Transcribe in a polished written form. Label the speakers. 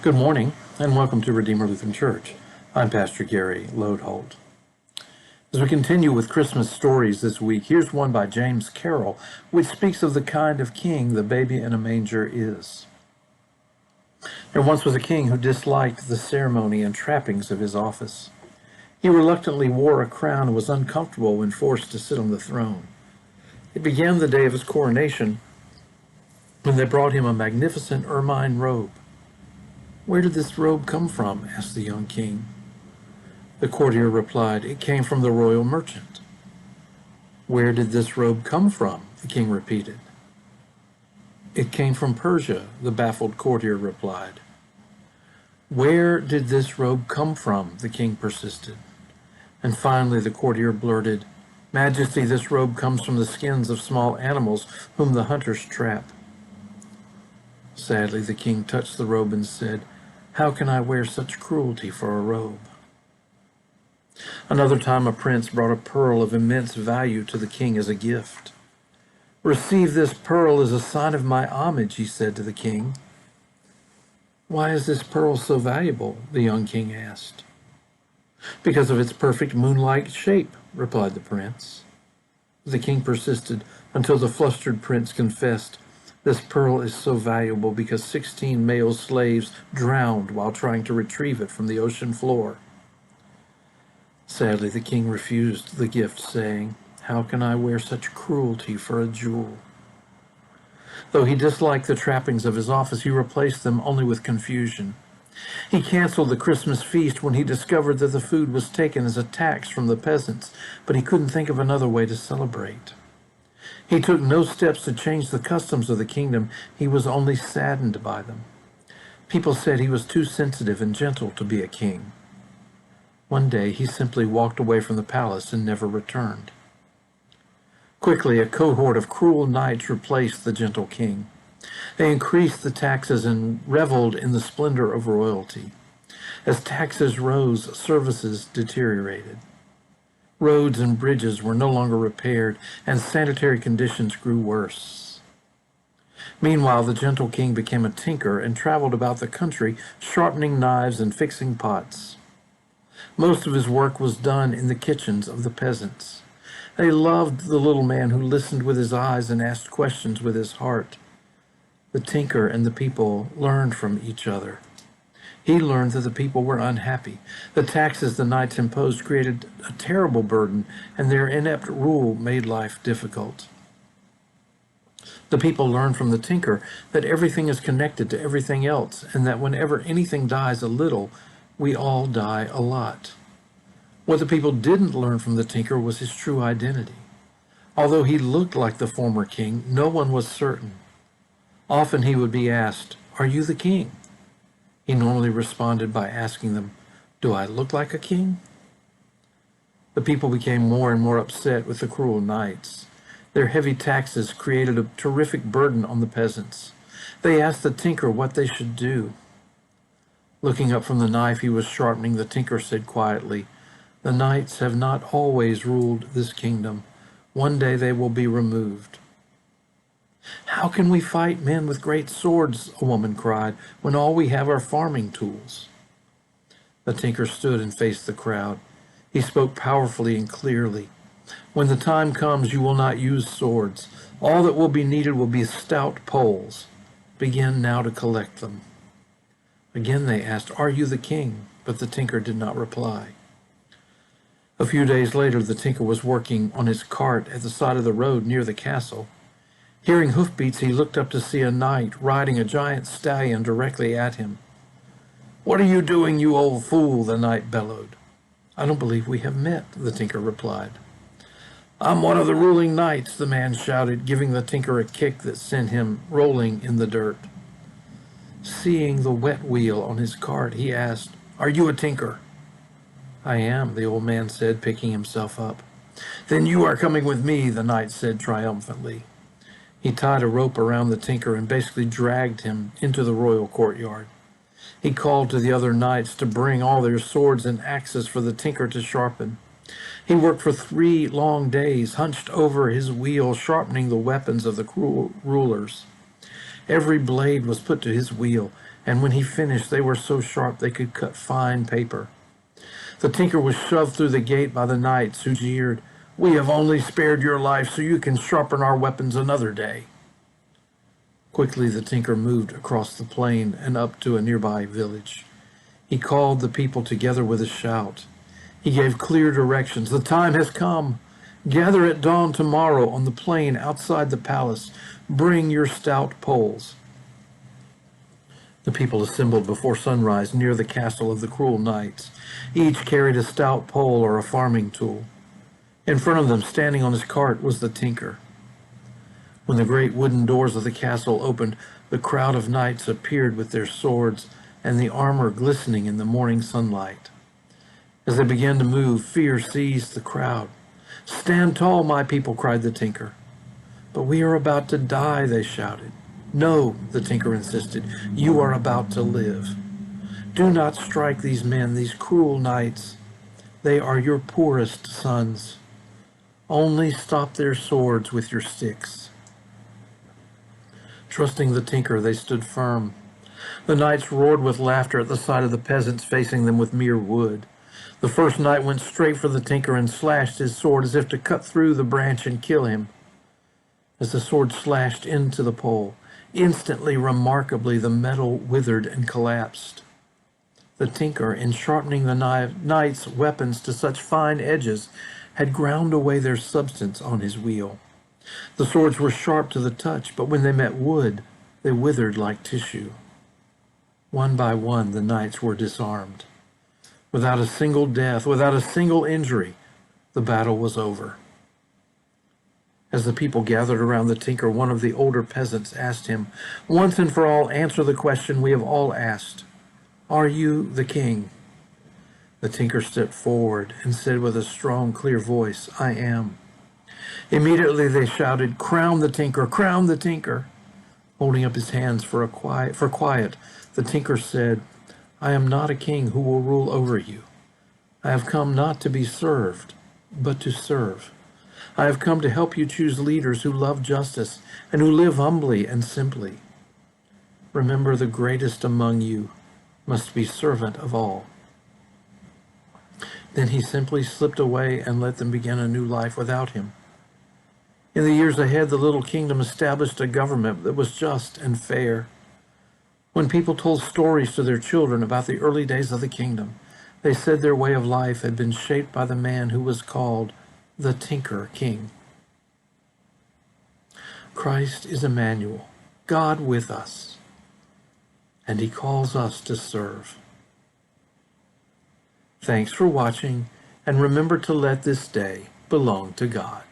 Speaker 1: Good morning, and welcome to Redeemer Lutheran Church. I'm Pastor Gary Lodeholt. As we continue with Christmas stories this week, here's one by James Carroll, which speaks of the kind of king the baby in a manger is. There once was a king who disliked the ceremony and trappings of his office. He reluctantly wore a crown and was uncomfortable when forced to sit on the throne. It began the day of his coronation when they brought him a magnificent ermine robe. "Where did this robe come from?" asked the young king. The courtier replied, "It came from the royal merchant." "Where did this robe come from?" the king repeated. "It came from Persia," the baffled courtier replied. "Where did this robe come from?" the king persisted. And finally the courtier blurted, "Majesty, this robe comes from the skins of small animals whom the hunters trap." Sadly, the king touched the robe and said, "How can I wear such cruelty for a robe?" Another time a prince brought a pearl of immense value to the king as a gift. "Receive this pearl as a sign of my homage," he said to the king. "Why is this pearl so valuable?" the young king asked. "Because of its perfect moon-like shape," replied the prince. The king persisted until the flustered prince confessed, "This pearl is so valuable because 16 male slaves drowned while trying to retrieve it from the ocean floor." Sadly, the king refused the gift, saying, "How can I wear such cruelty for a jewel?" Though he disliked the trappings of his office, he replaced them only with confusion. He canceled the Christmas feast when he discovered that the food was taken as a tax from the peasants, but he couldn't think of another way to celebrate. He took no steps to change the customs of the kingdom. He was only saddened by them. People said he was too sensitive and gentle to be a king. One day he simply walked away from the palace and never returned. Quickly, a cohort of cruel knights replaced the gentle king. They increased the taxes and reveled in the splendor of royalty. As taxes rose, services deteriorated. Roads and bridges were no longer repaired, and sanitary conditions grew worse. Meanwhile, the gentle king became a tinker and traveled about the country, sharpening knives and fixing pots. Most of his work was done in the kitchens of the peasants. They loved the little man who listened with his eyes and asked questions with his heart. The tinker and the people learned from each other. He learned that the people were unhappy. The taxes the knights imposed created a terrible burden, and their inept rule made life difficult. The people learned from the tinker that everything is connected to everything else, and that whenever anything dies a little, we all die a lot. What the people didn't learn from the tinker was his true identity. Although he looked like the former king, no one was certain. Often he would be asked, "Are you the king?" He normally responded by asking them, "Do I look like a king?" The people became more and more upset with the cruel knights. Their heavy taxes created a terrific burden on the peasants. They asked the tinker what they should do. Looking up from the knife he was sharpening, the tinker said quietly, "The knights have not always ruled this kingdom. One day they will be removed." "How can we fight men with great swords," a woman cried, "when all we have are farming tools?" The tinker stood and faced the crowd. He spoke powerfully and clearly. "When the time comes, you will not use swords. All that will be needed will be stout poles. Begin now to collect them." Again they asked, "Are you the king?" But the tinker did not reply. A few days later, the tinker was working on his cart at the side of the road near the castle. Hearing hoofbeats, he looked up to see a knight riding a giant stallion directly at him. "What are you doing, you old fool?" the knight bellowed. "I don't believe we have met," the tinker replied. "I'm one of the ruling knights," the man shouted, giving the tinker a kick that sent him rolling in the dirt. Seeing the wet wheel on his cart, he asked, "Are you a tinker?" "I am," the old man said, picking himself up. "Then you are coming with me," the knight said triumphantly. He tied a rope around the tinker and basically dragged him into the royal courtyard. He called to the other knights to bring all their swords and axes for the tinker to sharpen. He worked for 3 long days, hunched over his wheel, sharpening the weapons of the cruel rulers. Every blade was put to his wheel, and when he finished, they were so sharp they could cut fine paper. The tinker was shoved through the gate by the knights, who jeered, "We have only spared your life so you can sharpen our weapons another day." Quickly the tinker moved across the plain and up to a nearby village. He called the people together with a shout. He gave clear directions. "The time has come. Gather at dawn tomorrow on the plain outside the palace. Bring your stout poles." The people assembled before sunrise near the castle of the cruel knights. Each carried a stout pole or a farming tool. In front of them, standing on his cart, was the tinker. When the great wooden doors of the castle opened, the crowd of knights appeared with their swords and the armor glistening in the morning sunlight. As they began to move, fear seized the crowd. "Stand tall, my people," cried the tinker. "But we are about to die," they shouted. "No," the tinker insisted, "you are about to live. Do not strike these men, these cruel knights. They are your poorest sons. Only stop their swords with your sticks." Trusting the tinker, they stood firm. The knights roared with laughter at the sight of the peasants facing them with mere wood. The first knight went straight for the tinker and slashed his sword as if to cut through the branch and kill him. As the sword slashed into the pole, instantly, remarkably, the metal withered and collapsed. The tinker, in sharpening the knight's weapons to such fine edges, had ground away their substance on his wheel. The swords were sharp to the touch, but when they met wood, they withered like tissue. One by one, the knights were disarmed. Without a single death, without a single injury, the battle was over. As the people gathered around the tinker, one of the older peasants asked him, "Once and for all, answer the question we have all asked. Are you the king?" The tinker stepped forward and said with a strong, clear voice, "I am." Immediately they shouted, "Crown the tinker! Crown the tinker!" Holding up his hands for quiet, the tinker said, "I am not a king who will rule over you. I have come not to be served, but to serve. I have come to help you choose leaders who love justice and who live humbly and simply. Remember, the greatest among you must be servant of all." Then he simply slipped away and let them begin a new life without him. In the years ahead, the little kingdom established a government that was just and fair. When people told stories to their children about the early days of the kingdom, they said their way of life had been shaped by the man who was called the Tinker King. Christ is Emmanuel, God with us, and he calls us to serve. Thanks for watching, and remember to let this day belong to God.